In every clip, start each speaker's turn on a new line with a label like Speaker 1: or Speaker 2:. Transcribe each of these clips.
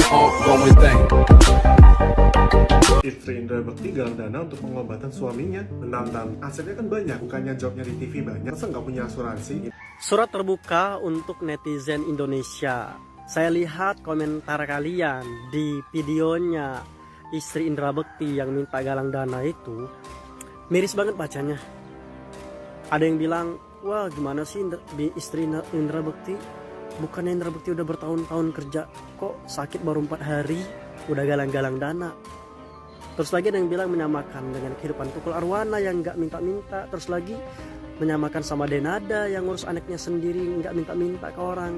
Speaker 1: ongoing thing.
Speaker 2: Istri Indra Bekti galang dana untuk pengobatan suaminya. Menantang, asetnya kan banyak, bukannya jobnya di TV banyak, masa nggak punya asuransi?
Speaker 3: Surat terbuka untuk netizen Indonesia. Saya lihat komentar kalian di videonya istri Indra Bekti yang minta galang dana itu, miris banget bacanya. Ada yang bilang, wah gimana sih istri Indra Bekti? Bukannya Indra Bekti udah bertahun-tahun kerja, kok sakit baru 4 hari udah galang-galang dana. Terus lagi ada yang bilang menyamakan dengan kehidupan Tukul Arwana yang nggak minta-minta. Terus lagi menyamakan sama Denada yang ngurus anaknya sendiri nggak minta-minta ke orang.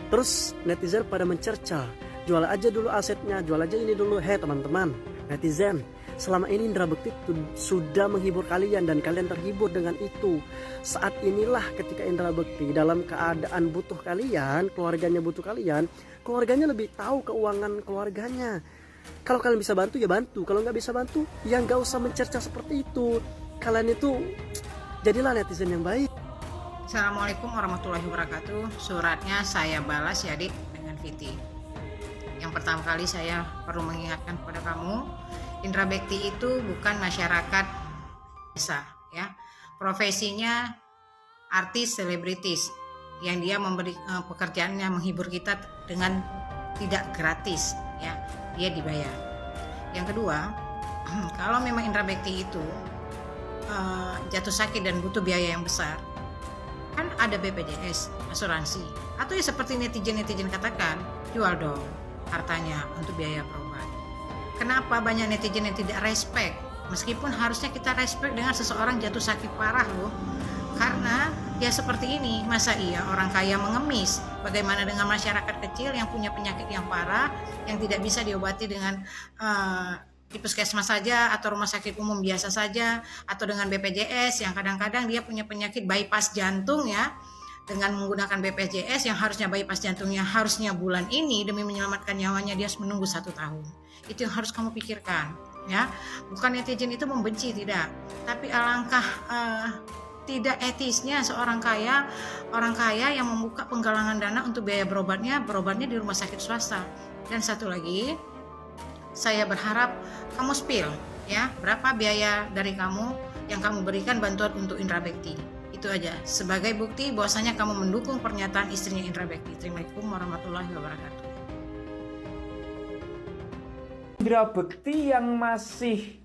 Speaker 3: Terus netizen pada mencerca, jual aja dulu asetnya, jual aja ini dulu. Hei teman-teman netizen, selama ini Indra Bekti sudah menghibur kalian dan kalian terhibur dengan itu. Saat inilah ketika Indra Bekti dalam keadaan butuh kalian, keluarganya butuh kalian, keluarganya lebih tahu keuangan keluarganya. Kalau kalian bisa bantu ya bantu, kalau nggak bisa bantu ya nggak usah mencerca seperti itu. Kalian itu jadilah netizen yang baik.
Speaker 4: Assalamualaikum warahmatullahi wabarakatuh. Suratnya saya balas ya Dik dengan Viti. Yang pertama kali saya perlu mengingatkan kepada kamu, Indra Bekti itu bukan masyarakat biasa ya. Profesinya artis selebritis yang dia memberi pekerjaannya menghibur kita dengan tidak gratis ya. Dia dibayar. Yang kedua, kalau memang Indra Bekti itu jatuh sakit dan butuh biaya yang besar, kan ada BPJS, asuransi. Atau ya seperti netizen katakan, jual dong hartanya untuk biaya berobat. Kenapa banyak netizen yang tidak respect? Meskipun harusnya kita respect dengan seseorang jatuh sakit parah loh. Karena ya seperti ini, masa iya orang kaya mengemis? Bagaimana dengan masyarakat kecil yang punya penyakit yang parah, yang tidak bisa diobati dengan di puskesmas saja atau rumah sakit umum biasa saja, atau dengan BPJS yang kadang-kadang dia punya penyakit bypass jantung ya, dengan menggunakan BPJS yang harusnya bypass jantungnya harusnya bulan ini demi menyelamatkan nyawanya dia harus menunggu 1 tahun. Itu yang harus kamu pikirkan ya. Bukan netizen itu membenci, tidak, tapi alangkah tidak etisnya seorang orang kaya yang membuka penggalangan dana untuk biaya berobatnya di rumah sakit swasta. Dan satu lagi, saya berharap kamu spill ya, berapa biaya dari kamu yang kamu berikan bantuan untuk Indra Bekti. Itu aja sebagai bukti bahwasanya kamu mendukung pernyataan istrinya Indra Bekti. Assalamualaikum warahmatullahi wabarakatuh.
Speaker 5: Indra Bekti yang masih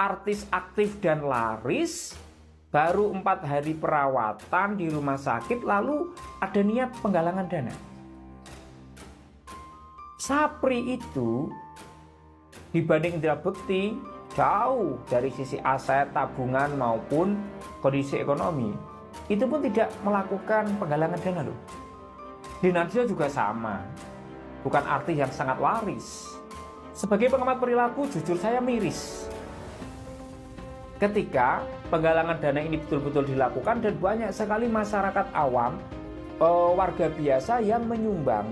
Speaker 5: artis aktif dan laris, baru 4 hari perawatan di rumah sakit lalu ada niat penggalangan dana. Sapri itu dibanding Indra Bekti jauh dari sisi aset, tabungan maupun kondisi ekonomi. Itu pun tidak melakukan penggalangan dana loh. Dinarjo juga sama, bukan artis yang sangat laris. Sebagai pengamat perilaku, jujur saya miris ketika penggalangan dana ini betul-betul dilakukan dan banyak sekali masyarakat awam, warga biasa yang menyumbang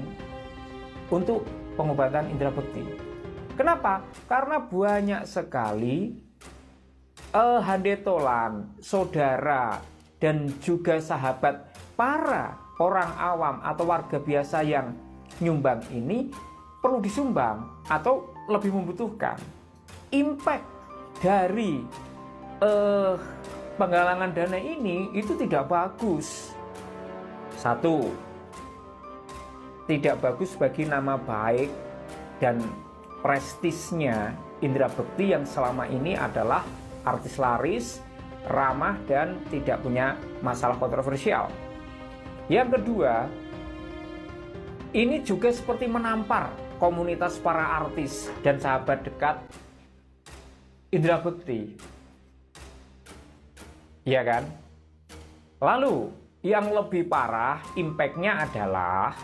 Speaker 5: untuk pengobatan Indra Bekti. Kenapa? Karena banyak sekali handetolan, saudara, dan juga sahabat para orang awam atau warga biasa yang nyumbang ini perlu disumbang atau lebih membutuhkan. Impact dari penggalangan dana ini itu tidak bagus. Satu, tidak bagus bagi nama baik dan prestisnya Indra Bekti yang selama ini adalah artis laris, ramah, dan tidak punya masalah kontroversial. Yang kedua, ini juga seperti menampar komunitas para artis dan sahabat dekat Indra Bekti. Iya kan? Lalu yang lebih parah impactnya adalah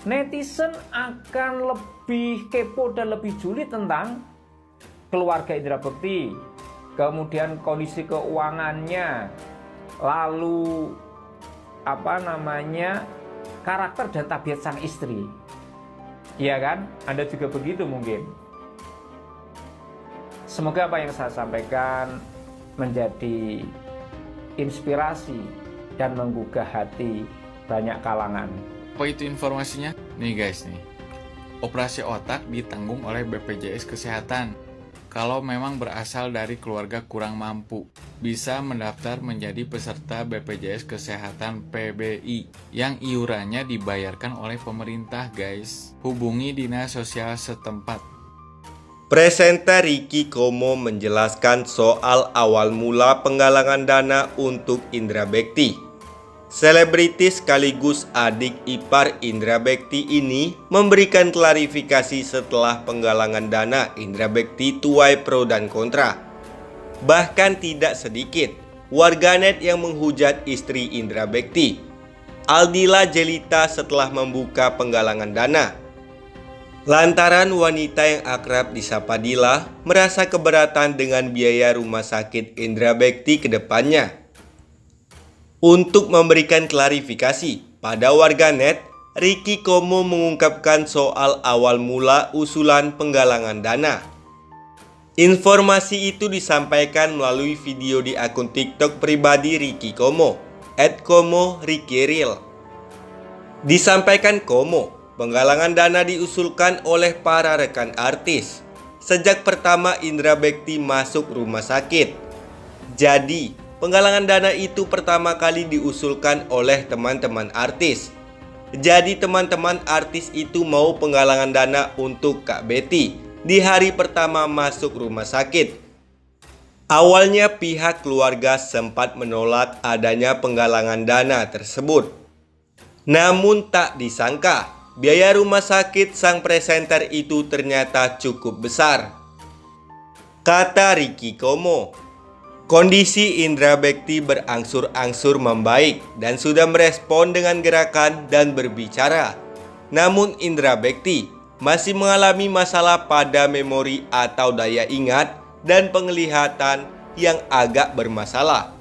Speaker 5: netizen akan lebih kepo dan lebih juli tentang keluarga Indra Bekti, kemudian kondisi keuangannya, lalu karakter dan tabiat sang istri. Iya kan? Anda juga begitu mungkin. Semoga apa yang saya sampaikan menjadi inspirasi dan menggugah hati banyak kalangan.
Speaker 1: Apa itu informasinya? Nih guys nih. Operasi otak ditanggung oleh BPJS Kesehatan. Kalau memang berasal dari keluarga kurang mampu, bisa mendaftar menjadi peserta BPJS Kesehatan PBI yang iurannya dibayarkan oleh pemerintah, guys. Hubungi dinas sosial setempat.
Speaker 6: Presenter Ricky Como menjelaskan soal awal mula penggalangan dana untuk Indra Bekti. Selebritis sekaligus adik ipar Indra Bekti ini memberikan klarifikasi setelah penggalangan dana Indra Bekti tuai pro dan kontra. Bahkan tidak sedikit warganet yang menghujat istri Indra Bekti, Aldila Jelita, setelah membuka penggalangan dana. Lantaran wanita yang akrab disapa Dila merasa keberatan dengan biaya rumah sakit Indra Bekti ke depannya. Untuk memberikan klarifikasi pada warganet, Ricky Como mengungkapkan soal awal mula usulan penggalangan dana. Informasi itu disampaikan melalui video di akun TikTok pribadi Ricky Como, @como_ricky_real. Disampaikan Como, penggalangan dana diusulkan oleh para rekan artis sejak pertama Indra Bekti masuk rumah sakit. Jadi, penggalangan dana itu pertama kali diusulkan oleh teman-teman artis. Jadi teman-teman artis itu mau penggalangan dana untuk Kak Betty di hari pertama masuk rumah sakit. Awalnya pihak keluarga sempat menolak adanya penggalangan dana tersebut. Namun tak disangka, biaya rumah sakit sang presenter itu ternyata cukup besar. Kata Ricky Como, kondisi Indra Bekti berangsur-angsur membaik dan sudah merespon dengan gerakan dan berbicara. Namun Indra Bekti masih mengalami masalah pada memori atau daya ingat dan penglihatan yang agak bermasalah.